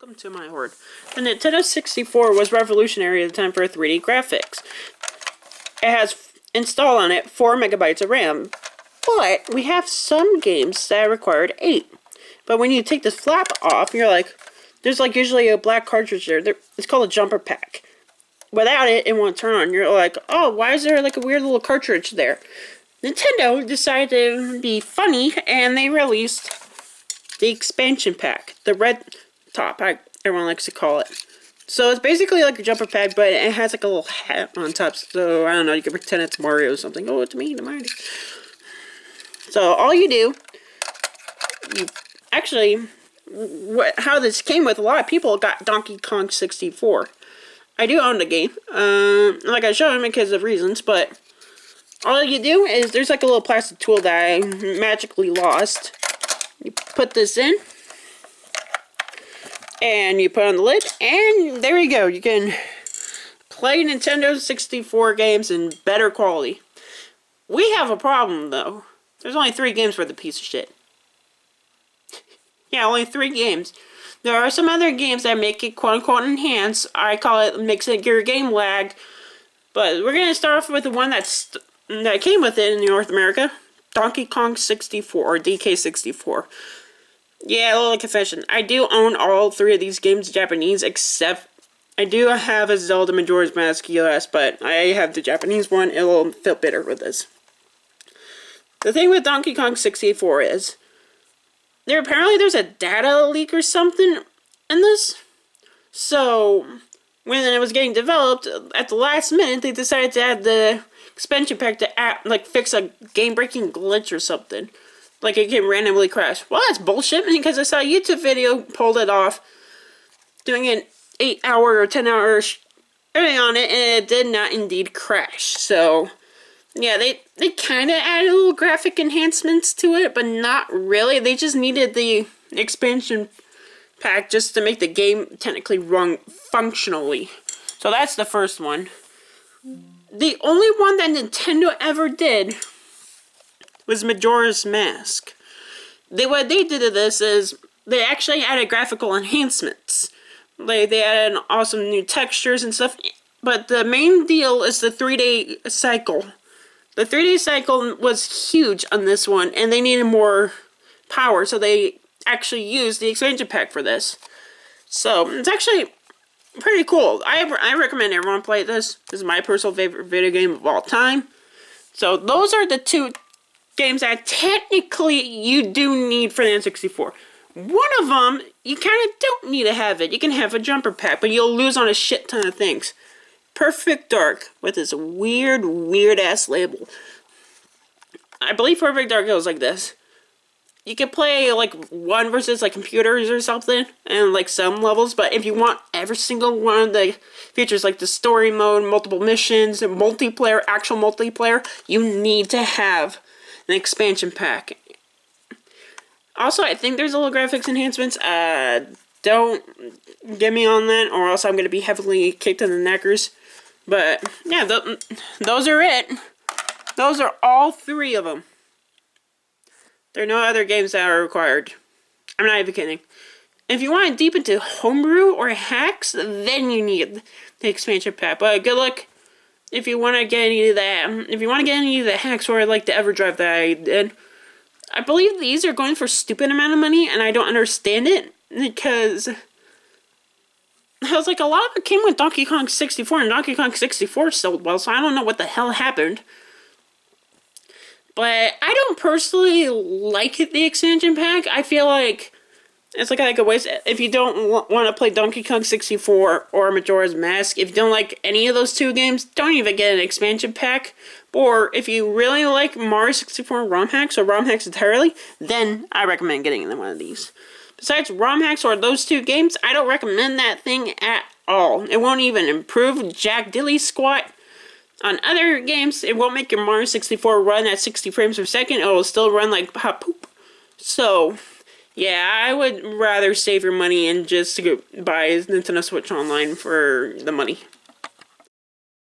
Welcome to my horde. The Nintendo 64 was revolutionary at the time for 3D graphics. It has installed on it 4 megabytes of RAM, but we have some games that required 8. But when you take this flap off, you're like, there's like usually a black cartridge there. It's called a jumper pack. Without it, it won't turn on. You're like, oh, why is there like a weird little cartridge there? Nintendo decided to be funny, and they released the expansion pack, the red top, everyone likes to call it. So it's basically like a jumper pack, but it has like a little hat on top. So I don't know, you can pretend it's Mario or something. Oh, it's me, the Mario. So all you do, how this came with, a lot of people got Donkey Kong 64. I do own the game. Like I showed him because of reasons, but all you do is there's like a little plastic tool that I magically lost. You put this in, and you put on the lid, and there you go. You can play Nintendo 64 games in better quality. We have a problem, though. There's only 3 games worth of piece of shit. Yeah, only 3 games. There are some other games that make it quote-unquote enhance. I call it makes it your game lag. But we're going to start off with the one that came with it in North America. Donkey Kong 64, or DK64. Yeah, a little confession. I do own all 3 of these games Japanese, except I do have a Zelda Majora's Mask US, but I have the Japanese one. It'll feel bitter with this. The thing with Donkey Kong 64 is, apparently there's a data leak or something in this. So, when it was getting developed, at the last minute, they decided to add the expansion pack to fix a game-breaking glitch or something. Like it can randomly crash. Well, that's bullshit, because I saw a YouTube video pulled it off, doing an 8-hour or 10-hour everything on it, and it did not indeed crash. So, yeah, they kind of added little graphic enhancements to it, but not really. They just needed the expansion pack just to make the game technically run functionally. So that's the first one. The only one that Nintendo ever did was Majora's Mask. What they did to this is they actually added graphical enhancements. They added awesome new textures and stuff. But the main deal is the 3-day cycle. The 3-day cycle was huge on this one, and they needed more power, so they actually used the expansion pack for this. So it's actually pretty cool. I recommend everyone play this. This is my personal favorite video game of all time. So those are the 2 games that technically you do need for the N64. One of them, you kind of don't need to have it. You can have a jumper pack, but you'll lose on a shit ton of things. Perfect Dark, with this weird-ass label. I believe Perfect Dark goes like this. You can play, like, 1 versus, like, computers or something, and, like, some levels, but if you want every single one of the features, like the story mode, multiple missions, and multiplayer, actual multiplayer, you need to have an expansion pack. Also, I think there's a little graphics enhancements. Don't get me on that, or else I'm going to be heavily kicked in the knackers. But, yeah, those are it. Those are all 3 of them. There are no other games that are required. I'm not even kidding. If you want to deep into homebrew or hacks, then you need the expansion pack. But good luck if you want to get any of that. If you want to get any of the hacks or like the EverDrive that I did. I believe these are going for a stupid amount of money, and I don't understand it. Because I was like, a lot of it came with Donkey Kong 64, and Donkey Kong 64 sold well, so I don't know what the hell happened. But I don't personally like the expansion pack. I feel like it's like a waste. If you don't want to play Donkey Kong 64 or Majora's Mask, if you don't like any of those 2 games, don't even get an expansion pack. Or if you really like Mario 64 ROM hacks or ROM hacks entirely, then I recommend getting one of these. Besides ROM hacks or those 2 games, I don't recommend that thing at all. It won't even improve Jack Dilly squat. On other games, it won't make your Mario 64 run at 60 frames per second. It will still run like hot poop. So, yeah, I would rather save your money and just buy Nintendo Switch Online for the money.